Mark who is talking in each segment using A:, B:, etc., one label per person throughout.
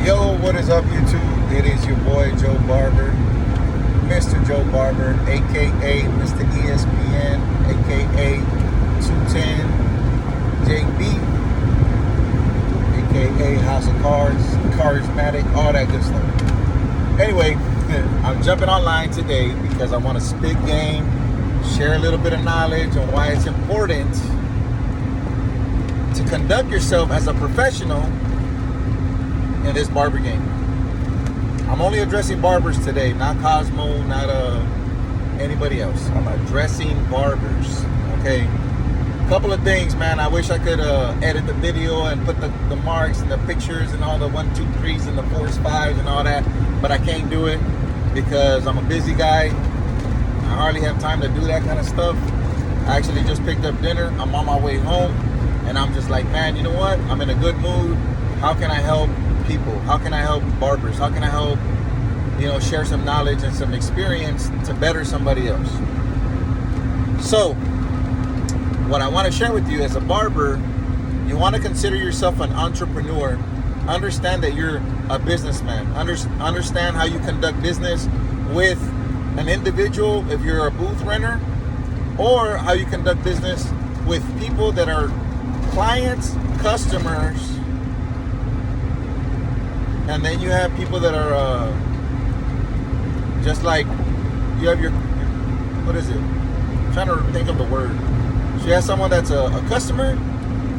A: Yo, what is up, YouTube? It is your boy Joe Barber, Mr. Joe Barber, aka Mr. ESPN, aka 210 JB, aka House of Cards, Charismatic, all that good stuff. Anyway, I'm jumping online today because I want to spit game, share a little bit of knowledge on why it's important to conduct yourself as a professional in this barber game. I'm only addressing barbers today, not Cosmo, not anybody else. I'm addressing barbers, okay? Couple of things, man. I wish I could edit the video and put the marks and the pictures and all the 1, 2, 3s and the 4s, 5s and all that, but I can't do it because I'm a busy guy. I hardly have time to do that kind of stuff. I actually just picked up dinner. I'm on my way home, and I'm just like, man, you know what? I'm in a good mood. How can I help people? How can I help barbers? How can I help, share some knowledge and some experience to better somebody else? So, what I want to share with you as a barber, you want to consider yourself an entrepreneur. Understand that you're a businessman. Understand how you conduct business with an individual if you're a booth renter, or how you conduct business with people that are clients, customers, and then you have people that are just like, you have your what is it? I'm trying to think of the word. So you have someone that's a customer,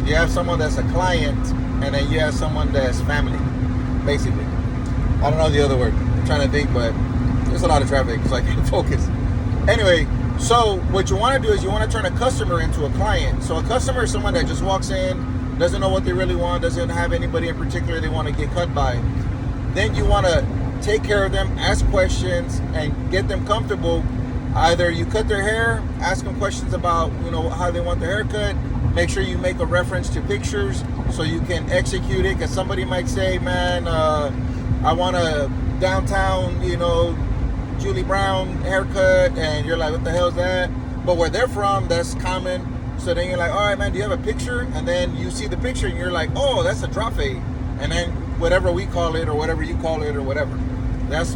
A: you have someone that's a client, and then you have someone that's family, basically. I don't know the other word. I'm trying to think, but there's a lot of traffic, so I can't focus. Anyway, so what you want to do is you want to turn a customer into a client. So a customer is someone that just walks in, doesn't know what they really want, doesn't have anybody in particular they want to get cut by. Then you want to take care of them, ask questions, and get them comfortable. Either you cut their hair, ask them questions about how they want their haircut. Make sure you make a reference to pictures so you can execute it, because somebody might say, man, I want a downtown, Julie Brown haircut, and you're like, what the hell is that? But where they're from, that's common. So then you're like, all right, man, do you have a picture? And then you see the picture and you're like, oh, that's a drop fade. And then whatever we call it or whatever you call it or whatever. That's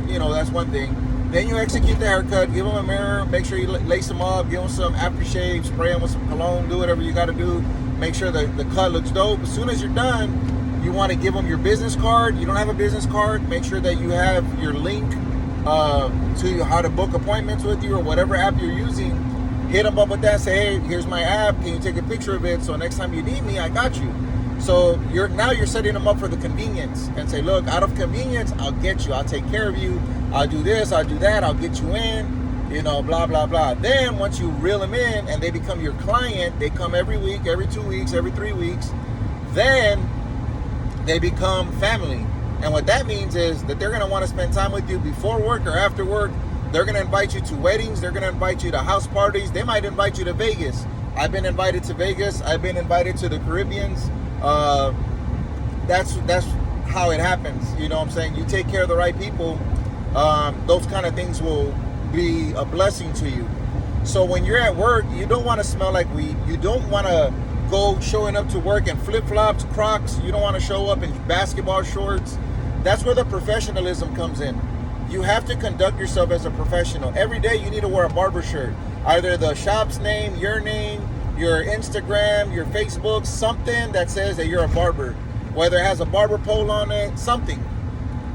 A: one thing. Then you execute the haircut, give them a mirror, make sure you lace them up, give them some aftershave, spray them with some cologne, do whatever you got to do. Make sure the cut looks dope. As soon as you're done, you want to give them your business card. You don't have a business card, make sure that you have your link to how to book appointments with you or whatever app you're using. Hit them up with that. Say, hey, here's my app. Can you take a picture of it? So next time you need me, I got you. So you're setting them up for the convenience and say, look, out of convenience, I'll get you. I'll take care of you. I'll do this. I'll do that. I'll get you in, blah, blah, blah. Then once you reel them in and they become your client, they come every week, every 2 weeks, every 3 weeks. Then they become family. And what that means is that they're going to want to spend time with you before work or after work. They're going to invite you to weddings. They're going to invite you to house parties. They might invite you to Vegas. I've been invited to Vegas. I've been invited to the Caribbeans. That's how it happens. You know what I'm saying? You take care of the right people. Those kind of things will be a blessing to you. So when you're at work, you don't want to smell like weed. You don't want to go showing up to work in flip-flops, Crocs. You don't want to show up in basketball shorts. That's where the professionalism comes in. You have to conduct yourself as a professional. Every day you need to wear a barber shirt. Either the shop's name, your Instagram, your Facebook, something that says that you're a barber. Whether it has a barber pole on it, something.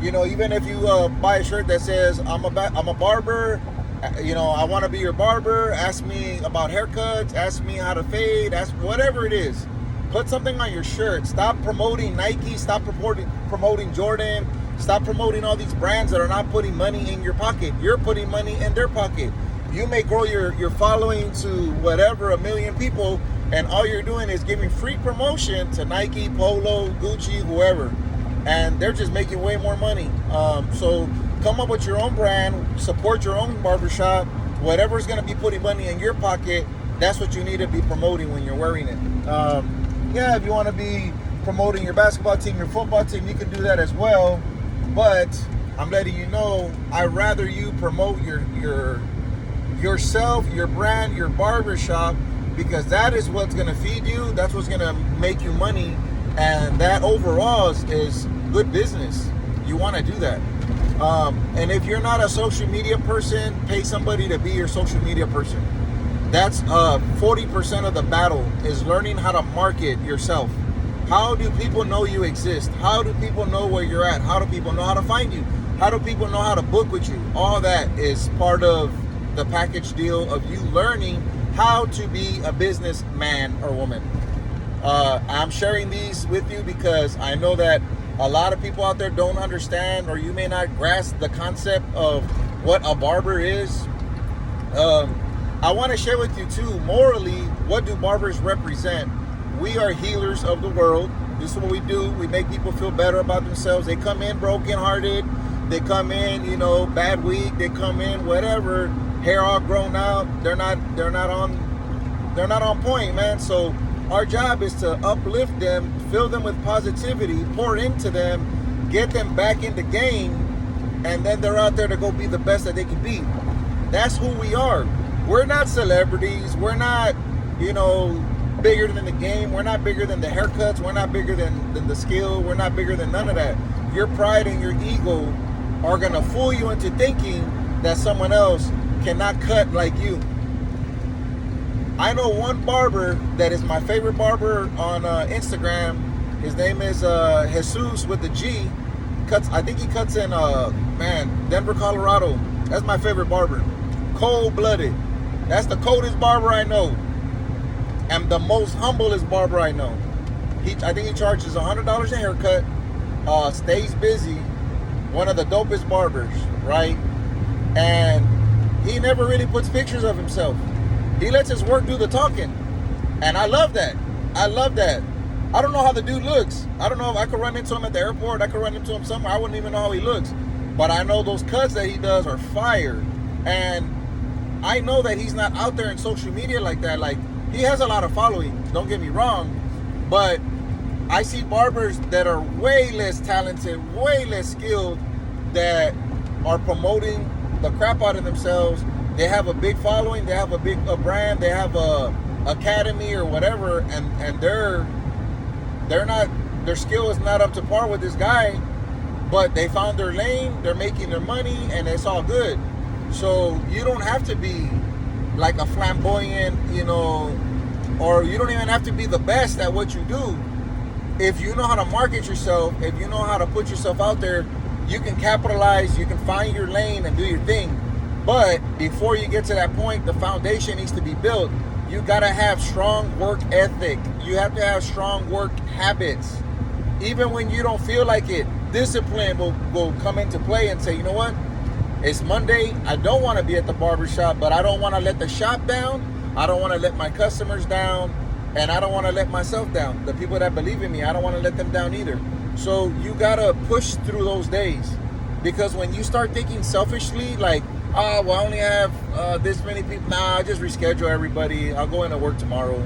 A: Even if you buy a shirt that says, I'm a barber, I want to be your barber, ask me about haircuts, ask me how to fade, ask whatever it is. Put something on your shirt. Stop promoting Nike, stop promoting Jordan. Stop promoting all these brands that are not putting money in your pocket. You're putting money in their pocket. You may grow your following to whatever, 1 million people, and all you're doing is giving free promotion to Nike, Polo, Gucci, whoever. And they're just making way more money. So come up with your own brand, support your own barbershop. Whatever's going to be putting money in your pocket, that's what you need to be promoting when you're wearing it. If you want to be promoting your basketball team, your football team, you can do that as well. But I'm letting you know, I'd rather you promote yourself, your brand, your barbershop, because that is what's going to feed you. That's what's going to make you money. And that overall is good business. You want to do that. And if you're not a social media person, pay somebody to be your social media person. That's 40% of the battle, is learning how to market yourself. How do people know you exist? How do people know where you're at? How do people know how to find you? How do people know how to book with you? All that is part of the package deal of you learning how to be a businessman or woman. I'm sharing these with you because I know that a lot of people out there don't understand, or you may not grasp the concept of what a barber is. I want to share with you too, morally, what do barbers represent? We are healers of the world. This is what we do. We make people feel better about themselves. They come in brokenhearted. They come in, bad week. They come in whatever, hair all grown out. They're not on point, man. So our job is to uplift them, fill them with positivity, pour into them, get them back in the game, and then they're out there to go be the best that they can be. That's who we are. We're not celebrities. We're not, bigger than the game. We're not bigger than the haircuts. We're not bigger than the skill. We're not bigger than none of that. Your pride and your ego are going to fool you into thinking that someone else cannot cut like you. I know one barber that is my favorite barber on Instagram. His name is Jesus with the G. I think he cuts in Denver, Colorado. That's my favorite barber. Cold-blooded. That's the coldest barber I know. And the most humblest barber I know. I think he charges $100 a haircut. Stays busy. One of the dopest barbers, right? And he never really puts pictures of himself. He lets his work do the talking. And I love that. I don't know how the dude looks. I don't know if I could run into him at the airport. I could run into him somewhere. I wouldn't even know how he looks. But I know those cuts that he does are fire. And I know that he's not out there in social media like that. Like, he has a lot of following. Don't get me wrong. But I see barbers that are way less talented, way less skilled, that are promoting the crap out of themselves. They have a big following, they have a brand, they have a academy or whatever, and they're not, their skill is not up to par with this guy, but they found their lane, they're making their money, and it's all good. So you don't have to be like a flamboyant, or you don't even have to be the best at what you do. If you know how to market yourself, if you know how to put yourself out there, you can capitalize, you can find your lane and do your thing. But before you get to that point, the foundation needs to be built. You gotta have strong work ethic. You have to have strong work habits. Even when you don't feel like it, discipline will come into play and say, you know what? It's Monday. I don't want to be at the barbershop, but I don't want to let the shop down. I don't want to let my customers down. And I don't want to let myself down. The people that believe in me, I don't want to let them down either. So you gotta push through those days. Because when you start thinking selfishly, like, oh, well, I only have this many people. Nah, I just reschedule everybody. I'll go into work tomorrow.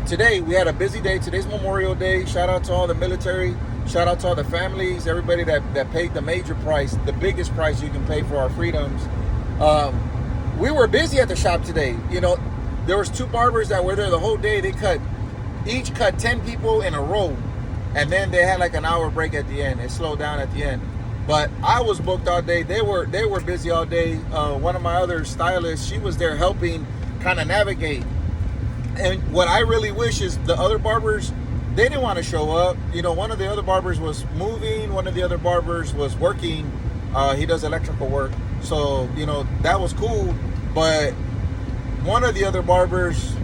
A: Today, we had a busy day. Today's Memorial Day. Shout out to all the military. Shout out to all the families, everybody that paid the major price, the biggest price you can pay for our freedoms. We were busy at the shop today. There was 2 barbers that were there the whole day. They each cut 10 people in a row. And then they had like an hour break at the end. It slowed down at the end. But I was booked all day. They were busy all day. One of my other stylists, she was there helping kind of navigate. And what I really wish is the other barbers, they didn't want to show up. One of the other barbers was moving. One of the other barbers was working. He does electrical work. So, that was cool. But one of the other barbers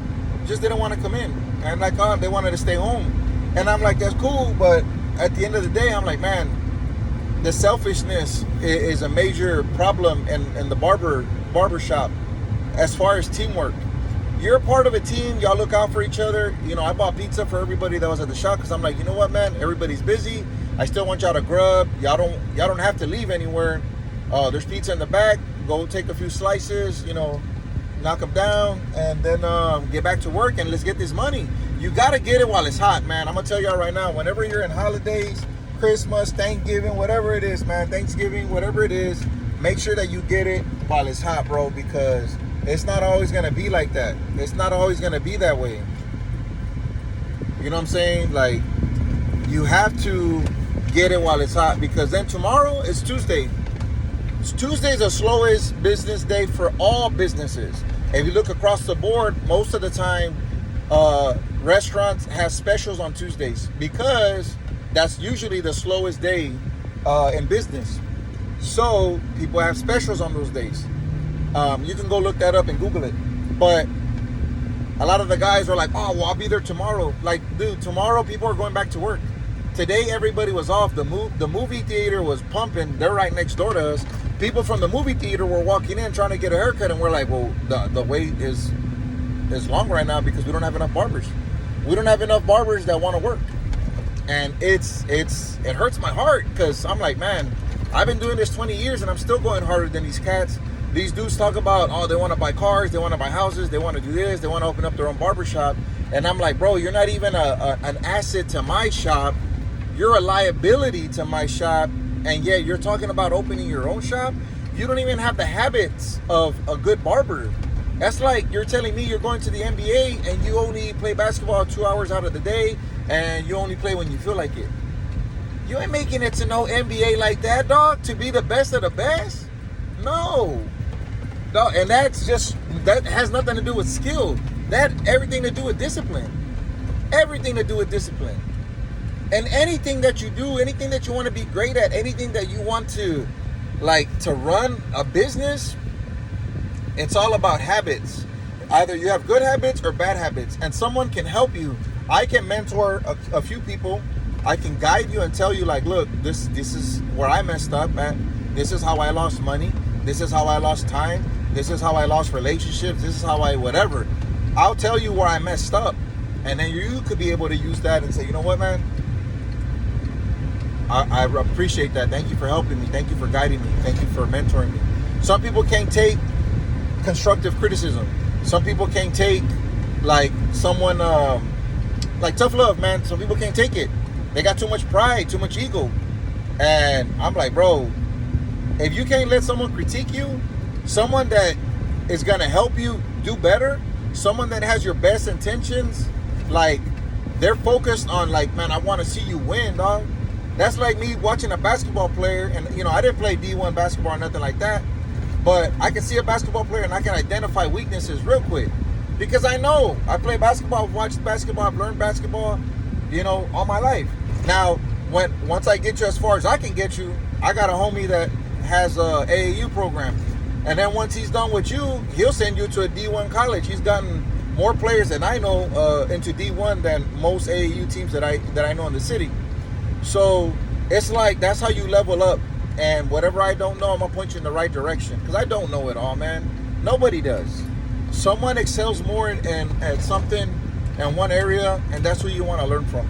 A: just didn't want to come in. And they wanted to stay home. And I'm like, that's cool. But at the end of the day, I'm like, man, the selfishness is a major problem in the barber shop as far as teamwork. You're a part of a team. Y'all look out for each other. I bought pizza for everybody that was at the shop because I'm like, you know what, man? Everybody's busy. I still want y'all to grub. Y'all don't have to leave anywhere. There's pizza in the back. Go take a few slices. Knock them down, and then get back to work, and let's get this money. You got to get it while it's hot, man. I'm going to tell y'all right now, whenever you're in holidays, Christmas, Thanksgiving, whatever it is, man, Thanksgiving, whatever it is, make sure that you get it while it's hot, bro, because it's not always going to be like that. It's not always going to be that way. You know what I'm saying? Like, you have to get it while it's hot, because then tomorrow is Tuesday. Tuesday is the slowest business day for all businesses. If you look across the board, most of the time, restaurants have specials on Tuesdays, because that's usually the slowest day in business. So people have specials on those days. You can go look that up and Google it. But a lot of the guys are like, oh, well, I'll be there tomorrow. Like, dude, tomorrow people are going back to work. Today, everybody was off. The movie theater was pumping. They're right next door to us. People from the movie theater were walking in trying to get a haircut, and we're like, well, the wait is long right now because we don't have enough barbers. We don't have enough barbers that want to work. And it hurts my heart, because I'm like, man, I've been doing this 20 years and I'm still going harder than these cats. These dudes talk about, oh, they want to buy cars, they want to buy houses, they want to do this, they want to open up their own barbershop. And I'm like, bro, you're not even an asset to my shop. You're a liability to my shop. And yet you're talking about opening your own shop. You don't even have the habits of a good barber. That's like you're telling me you're going to the NBA and you only play basketball 2 hours out of the day, and you only play when you feel like it. You ain't making it to no NBA like that, dog, to be the best of the best. No. Dog, and that has nothing to do with skill. That everything to do with discipline. Everything to do with discipline. And anything that you do, anything that you want to be great at, anything that you want to run a business, it's all about habits. Either you have good habits or bad habits, and someone can help you. I can mentor a few people. I can guide you and tell you, like, look, this is where I messed up at. This is how I lost money. This is how I lost time. This is how I lost relationships. This is how I whatever. I'll tell you where I messed up, and then you could be able to use that and say, you know what, man, I appreciate that. Thank you for helping me. Thank you for guiding me. Thank you for mentoring me. Some people can't take constructive criticism. Some people can't take someone like tough love, man. Some people can't take it. They got too much pride, too much ego. And I'm like, bro, if you can't let someone critique you, someone that is gonna help you do better, someone that has your best intentions, they're focused on man, I want to see you win, dog. That's like me watching a basketball player, and I didn't play D1 basketball or nothing like that, but I can see a basketball player and I can identify weaknesses real quick, because I know I play basketball, I've watched basketball, I've learned basketball, all my life. Now, once I get you as far as I can get you, I got a homie that has a AAU program, and then once he's done with you, he'll send you to a D1 college. He's gotten more players than I know into D1 than most AAU teams that I know in the city. So it's like that's how you level up. And whatever I don't know, I'm gonna point you in the right direction, because I don't know it all, man. Nobody does. Someone excels more at something in one area, and that's who you want to learn from.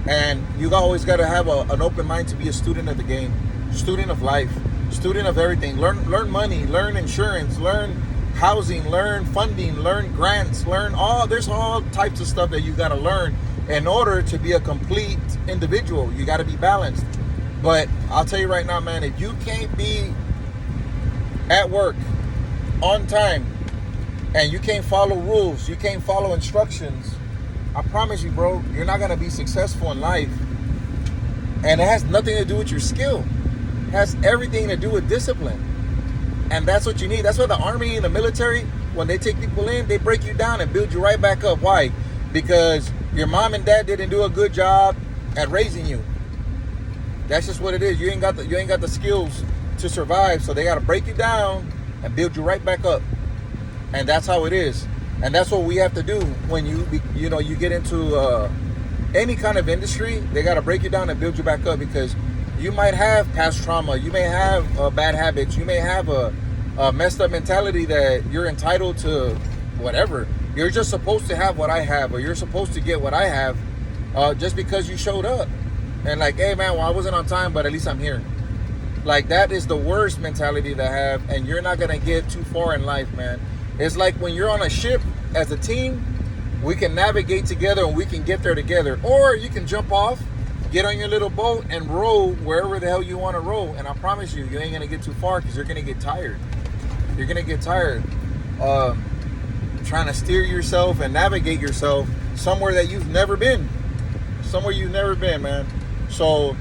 A: And you always got to have an open mind to be a student of the game, student of life, student of everything. Learn money, learn insurance, learn housing, learn funding, learn grants, there's all types of stuff that you got to learn in order to be a complete individual. You got to be balanced. But I'll tell you right now, man, if you can't be at work on time and you can't follow rules, you can't follow instructions, I promise you, bro, you're not going to be successful in life. And it has nothing to do with your skill. It has everything to do with discipline. And that's what you need. That's why the Army and the military, when they take people in, they break you down and build you right back up. Why? Because your mom and dad didn't do a good job at raising you. That's just what it is. You ain't got the skills to survive, so they got to break you down and build you right back up. And that's how it is. And that's what we have to do when you get into any kind of industry. They got to break you down and build you back up, because you might have past trauma, you may have bad habits, you may have a messed up mentality that you're entitled to whatever. You're just supposed to have what I have, or you're supposed to get what I have just because you showed up. And hey, man, well, I wasn't on time, but at least I'm here. That is the worst mentality to have, and you're not going to get too far in life, man. It's like when you're on a ship as a team, we can navigate together and we can get there together. Or you can jump off, get on your little boat, and row wherever the hell you want to row. And I promise you, you ain't going to get too far, because you're going to get tired. You're going to get tired trying to steer yourself and navigate yourself somewhere that you've never been. Somewhere you've never been, man. So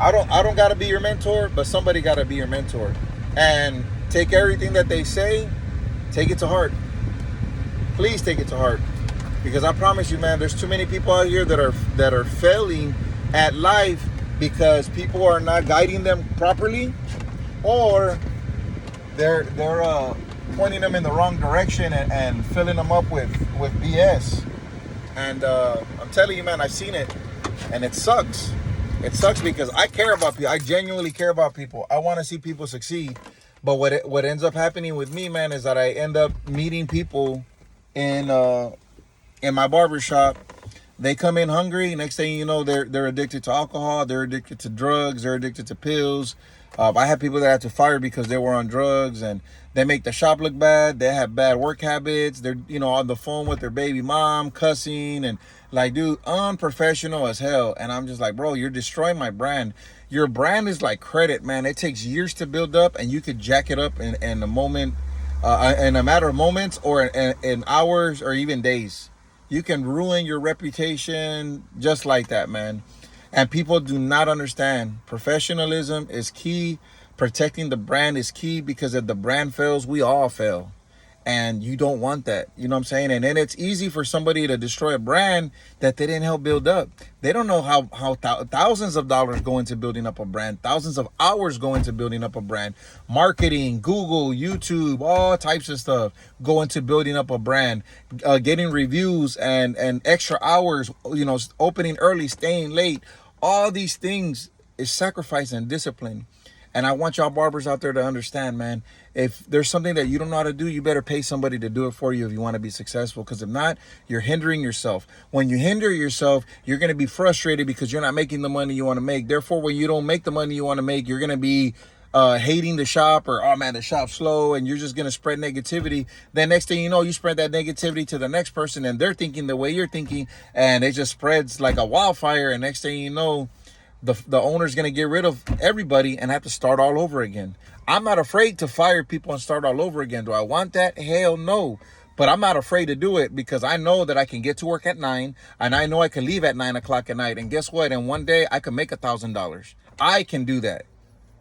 A: I don't gotta be your mentor, but somebody gotta be your mentor. And take everything that they say, take it to heart. Please take it to heart. Because I promise you, man, there's too many people out here that are failing at life because people are not guiding them properly, or they're pointing them in the wrong direction and filling them up with BS. And I'm telling you, man, I've seen it, and it sucks. It sucks because I care about people. I genuinely care about people. I want to see people succeed. But what ends up happening with me, man, is that I end up meeting people in my barber shop. They come in hungry. Next thing you know, they're addicted to alcohol. They're addicted to drugs. They're addicted to pills. I have people that I had to fire because they were on drugs, and they make the shop look bad. They have bad work habits. They're, on the phone with their baby mom, cussing, and like, dude, unprofessional as hell. And I'm just like, bro, you're destroying my brand. Your brand is like credit, man. It takes years to build up, and you could jack it up in a moment, in a matter of moments, or in hours, or even days. You can ruin your reputation just like that, man. And people do not understand. Professionalism is key. Protecting the brand is key, because if the brand fails, we all fail. And you don't want that. You know what I'm saying? And then it's easy for somebody to destroy a brand that they didn't help build up. They don't know how thousands of dollars go into building up a brand. Thousands of hours go into building up a brand. Marketing, Google, YouTube, all types of stuff go into building up a brand. Getting reviews and extra hours, opening early, staying late. All these things is sacrifice and discipline. And I want y'all barbers out there to understand, man, if there's something that you don't know how to do, you better pay somebody to do it for you if you want to be successful. Because if not, you're hindering yourself. When you hinder yourself, you're going to be frustrated because you're not making the money you want to make. Therefore, when you don't make the money you want to make, you're going to be hating the shop, or, oh man, the shop's slow, and you're just going to spread negativity. Then next thing you know, you spread that negativity to the next person, and they're thinking the way you're thinking, and it just spreads like a wildfire. And next thing you know, the owner's going to get rid of everybody and have to start all over again. I'm not afraid to fire people and start all over again. Do I want that? Hell no. But I'm not afraid to do it, because I know that I can get to work at 9, and I know I can leave at 9 o'clock at night. And guess what? In one day, I can make $1,000. I can do that.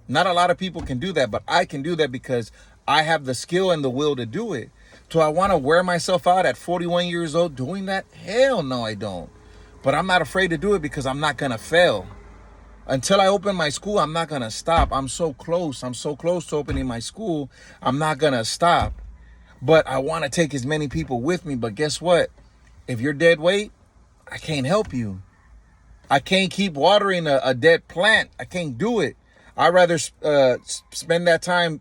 A: Not a lot of people can do that, but I can do that because I have the skill and the will to do it. Do I want to wear myself out at 41 years old doing that? Hell no, I don't. But I'm not afraid to do it because I'm not going to fail. Until I open my school, I'm not going to stop. I'm so close. I'm so close to opening my school. I'm not going to stop. But I want to take as many people with me. But guess what? If you're dead weight, I can't help you. I can't keep watering a dead plant. I can't do it. I'd rather spend that time,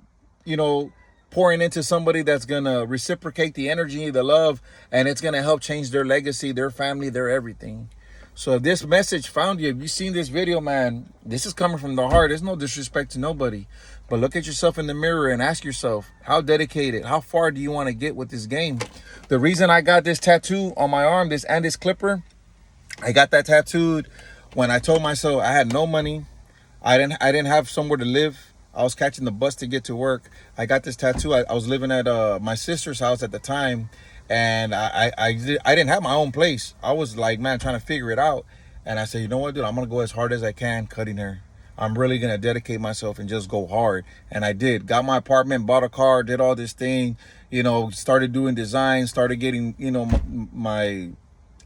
A: pouring into somebody that's going to reciprocate the energy, the love, and it's going to help change their legacy, their family, their everything. So if this message found you, if you've seen this video, man, this is coming from the heart. There's no disrespect to nobody. But look at yourself in the mirror and ask yourself, how dedicated, how far do you want to get with this game? The reason I got this tattoo on my arm, this clipper, I got that tattooed when I told myself I had no money. I didn't have somewhere to live. I was catching the bus to get to work. I got this tattoo. I was living at my sister's house at the time. And I didn't have my own place. I was like, man, trying to figure it out. And I said, you know what, dude, I'm going to go as hard as I can cutting hair. I'm really going to dedicate myself and just go hard. And I did. Got my apartment, bought a car, did all this thing, started doing design, started getting,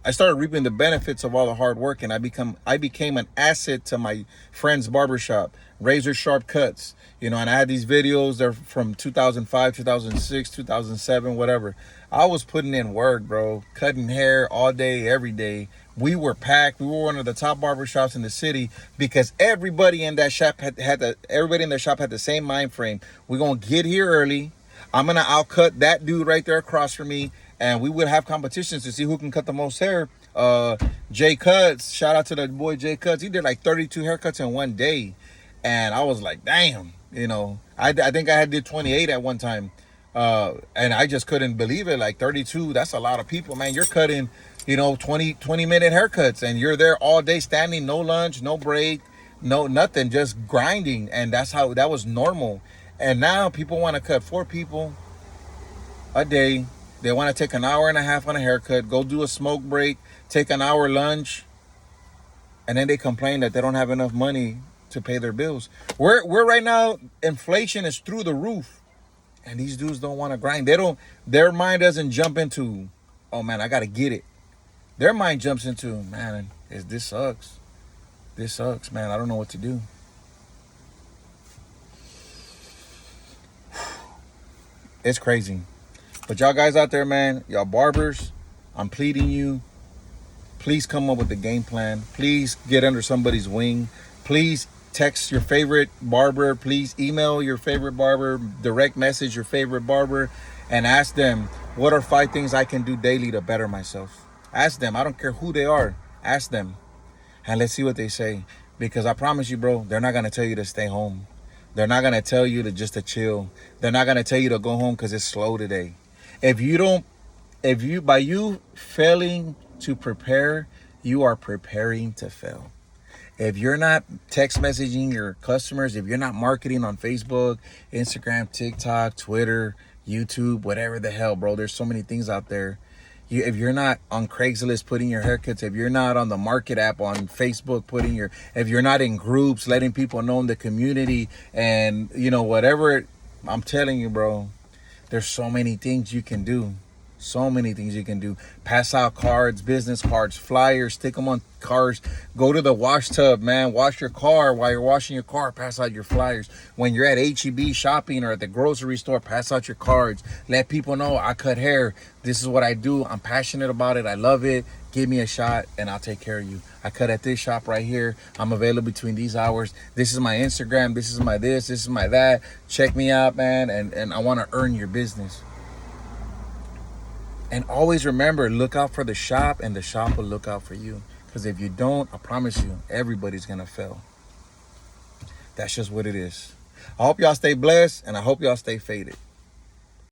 A: I started reaping the benefits of all the hard work, and I became an asset to my friend's barbershop, razor sharp cuts, and I had these videos. They're from 2005, 2006, 2007, whatever. I was putting in work, bro, cutting hair all day, every day. We were packed. We were one of the top barbershops in the city because everybody in that shop had the same mind frame. We're gonna get here early. I'm gonna outcut that dude right there across from me. And we would have competitions to see who can cut the most hair. Jay Cuts, shout out to the boy Jay Cuts. He did like 32 haircuts in one day. And I was like, damn, I think I did 28 at one time. And I just couldn't believe it. Like 32, that's a lot of people, man. You're cutting, 20 minute haircuts, and you're there all day standing, no lunch, no break, no nothing, just grinding. And that was normal. And now people want to cut 4 people a day. They want to take an hour and a half on a haircut, go do a smoke break, take an hour lunch, and then they complain that they don't have enough money to pay their bills. We're right now, inflation is through the roof. And these dudes don't want to grind. Their mind doesn't jump into, oh man, I got to get it. Their mind jumps into, man, this sucks. This sucks, man. I don't know what to do. It's crazy. But y'all guys out there, man, y'all barbers, I'm pleading you. Please come up with a game plan. Please get under somebody's wing. Please text your favorite barber. Please email your favorite barber. Direct message your favorite barber. And ask them, what are 5 things I can do daily to better myself? Ask them. I don't care who they are. Ask them. And let's see what they say. Because I promise you, bro, they're not going to tell you to stay home. They're not going to tell you to just to chill. They're not going to tell you to go home because it's slow today. By you failing to prepare, you are preparing to fail. If you're not text messaging your customers, if you're not marketing on Facebook, Instagram, TikTok, Twitter, YouTube, whatever the hell, bro, there's so many things out there. If you're not on Craigslist putting your haircuts, if you're not on the market app on Facebook if you're not in groups letting people know in the community and whatever, I'm telling you, bro, there's so many things you can do. So many things you can do. Pass out cards, business cards, flyers, stick them on cars. Go to the wash tub, man. Wash your car. While you're washing your car, pass out your flyers. When you're at H-E-B shopping or at the grocery store, pass out your cards. Let people know I cut hair. This is what I do. I'm passionate about it. I love it. Give me a shot and I'll take care of you. I cut at this shop right here. I'm available between these hours. This is my Instagram. This is my this. This is my that. Check me out, man. And I want to earn your business. And always remember, look out for the shop and the shop will look out for you. Because if you don't, I promise you, everybody's going to fail. That's just what it is. I hope y'all stay blessed and I hope y'all stay faded.